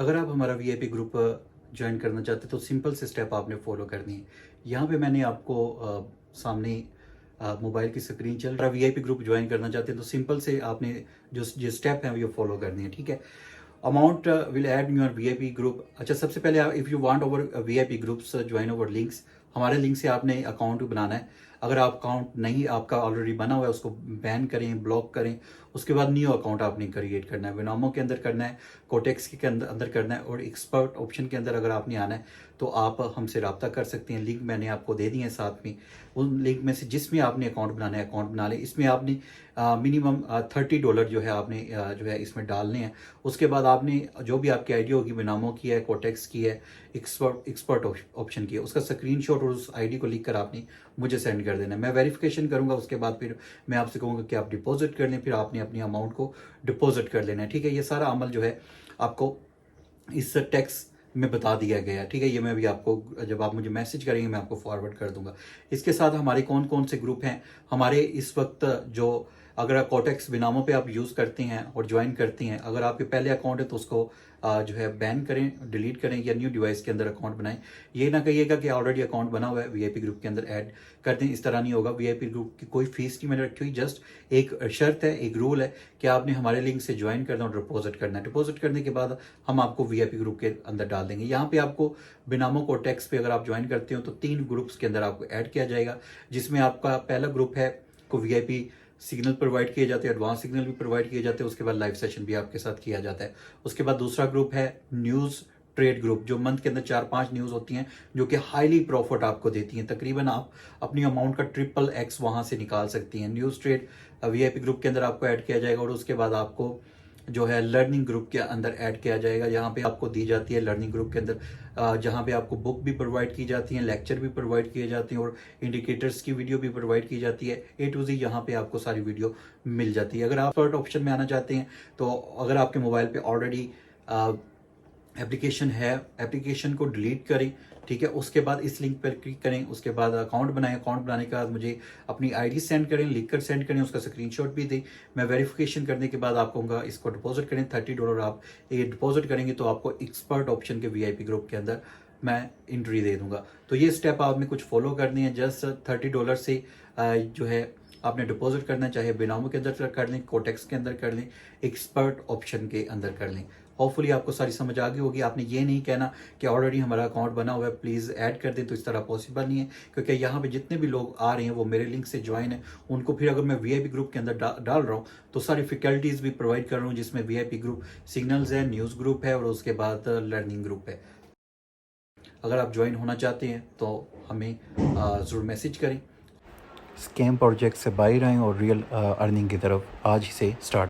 अगर आप हमारा वीआईपी ग्रुप ज्वाइन करना चाहते हैं तो सिंपल से स्टेप आपने फॉलो करनी है। यहाँ पे मैंने आपको सामने मोबाइल की स्क्रीन चल रहा है। वीआईपी ग्रुप ज्वाइन करना चाहते हैं तो सिंपल से आपने जो स्टेप है वो फॉलो करनी है, ठीक है। Amount will add in your VIP group. अच्छा, सबसे पहले if you want over VIP groups join over links, हमारे लिंक से आपने अकाउंट बनाना है। अगर आप अकाउंट नहीं आपका ऑलरेडी बना हुआ है उसको बैन करें, ब्लॉक करें। उसके बाद न्यू अकाउंट आपने क्रिएट करना है। विनामो के अंदर करना है, कोटेक्स के अंदर करना है, और एक्सपर्ट ऑप्शन के अंदर अगर आपने आना है तो आप हमसे रब्ता कर सकते हैं। लिंक मैंने आपको दे दिए हैं साथ में। उन लिंक में से जिसमें आपने अकाउंट बनाना है अकाउंट बना लें। इसमें आपने मिनिमम $30 जो है आपने जो है इसमें डालने हैं। उसके बाद आपने जो भी आपकी आईडी होगी, विनामो की है, कोटेक्स की है, एक्सपर्ट ऑप्शन की है, उसका स्क्रीनशॉट और उस आईडी को लिख कर आपने मुझे सेंड कर देना है। मैं वेरिफिकेशन करूंगा। उसके बाद फिर मैं आपसे कहूँगा कि आप डिपॉजिट कर लें। फिर आपने अपनी अमाउंट को डिपॉजिट कर लेना है, ठीक है। ये सारा अमल जो है आपको इस टैक्स में बता दिया गया है, ठीक है। ये मैं भी आपको, जब आप मुझे मैसेज करेंगे मैं आपको फॉरवर्ड कर दूंगा। इसके साथ हमारे कौन कौन से ग्रुप हैं हमारे इस वक्त, जो अगर आप कोटेक्स बिनामो पे आप यूज़ करते हैं और ज्वाइन करती हैं, अगर आपके पहले अकाउंट है तो उसको जो है बैन करें, डिलीट करें, या न्यू डिवाइस के अंदर अकाउंट बनाएं। ये ना कहिएगा कि ऑलरेडी अकाउंट बना हुआ है वीआईपी ग्रुप के अंदर ऐड कर दें, इस तरह नहीं होगा। वीआईपी ग्रुप की कोई फीस नहीं मैंने रखी हुई, जस्ट एक शर्त है, एक रूल है कि आपने हमारे लिंक से ज्वाइन करना और डिपॉजिट करना है। डिपॉजिट करने के बाद हम आपको वीआईपी ग्रुप के अंदर डाल देंगे। यहाँ पे आपको बिनामो कोटेक्स पे अगर आप ज्वाइन करते हो तो 3 ग्रुप्स के अंदर आपको ऐड किया जाएगा, जिसमें आपका पहला ग्रुप है को वीआईपी सिग्नल प्रोवाइड किए जाते हैं, एडवांस सिग्नल भी प्रोवाइड किए जाते हैं। उसके बाद लाइव सेशन भी आपके साथ किया जाता है। उसके बाद दूसरा ग्रुप है न्यूज़ ट्रेड ग्रुप, जो मंथ के अंदर 4-5 न्यूज़ होती हैं जो कि हाईली प्रॉफिट आपको देती हैं। तकरीबन आप अपनी अमाउंट का XXX वहां से निकाल सकती हैं। न्यूज़ ट्रेड वीआईपी ग्रुप के अंदर आपको ऐड किया जाएगा। और उसके बाद आपको जो है लर्निंग ग्रुप के अंदर ऐड किया जाएगा। यहाँ पे आपको दी जाती है लर्निंग ग्रुप के अंदर, जहाँ पे आपको बुक भी प्रोवाइड की जाती हैं, लेक्चर भी प्रोवाइड किए जाते हैं, और इंडिकेटर्स की वीडियो भी प्रोवाइड की जाती है। A to Z यहाँ पे आपको सारी वीडियो मिल जाती है। अगर आप थर्ड ऑप्शन में आना चाहते हैं तो अगर आपके मोबाइल पे ऑलरेडी एप्लीकेशन है, एप्लीकेशन को डिलीट करें, ठीक है। उसके बाद इस लिंक पर क्लिक करें, उसके बाद अकाउंट बनाएं। अकाउंट बनाने के बाद मुझे अपनी आईडी सेंड करें, लिख कर सेंड करें, उसका स्क्रीनशॉट भी दें। मैं वेरिफिकेशन करने के बाद आपको कहूँगा इसको डिपॉजिट करें। $30 आप ये डिपॉजिट करेंगे तो आपको एक्सपर्ट ऑप्शन के वीआईपी ग्रुप के अंदर मैं एंट्री दे दूंगा। तो ये स्टेप आपने कुछ फॉलो करनी है। जस्ट $30 से जो है आपने डिपॉजिट करना है, चाहे बिनामो के अंदर कर लें, कोटेक्स के अंदर कर लें, एक्सपर्ट ऑप्शन के अंदर कर लें। होपफुली आपको सारी समझ आ गई होगी। आपने ये नहीं कहना कि ऑलरेडी हमारा अकाउंट बना हुआ है, प्लीज़ ऐड कर दें, तो इस तरह पॉसिबल नहीं है। क्योंकि यहाँ पे जितने भी लोग आ रहे हैं वो मेरे लिंक से ज्वाइन है। उनको फिर अगर मैं वीआईपी ग्रुप के अंदर डाल रहा हूँ तो सारी फैकल्टीज़ भी प्रोवाइड कर रहा हूँ, जिसमें वीआईपी ग्रुप सिग्नल्स है, न्यूज़ ग्रुप है, और उसके बाद लर्निंग ग्रुप है। अगर आप ज्वाइन होना चाहते हैं तो हमें ज़रूर मैसेज करें। स्कैम प्रोजेक्ट से बाहर आएँ और रियल अर्निंग की तरफ आज ही से स्टार्ट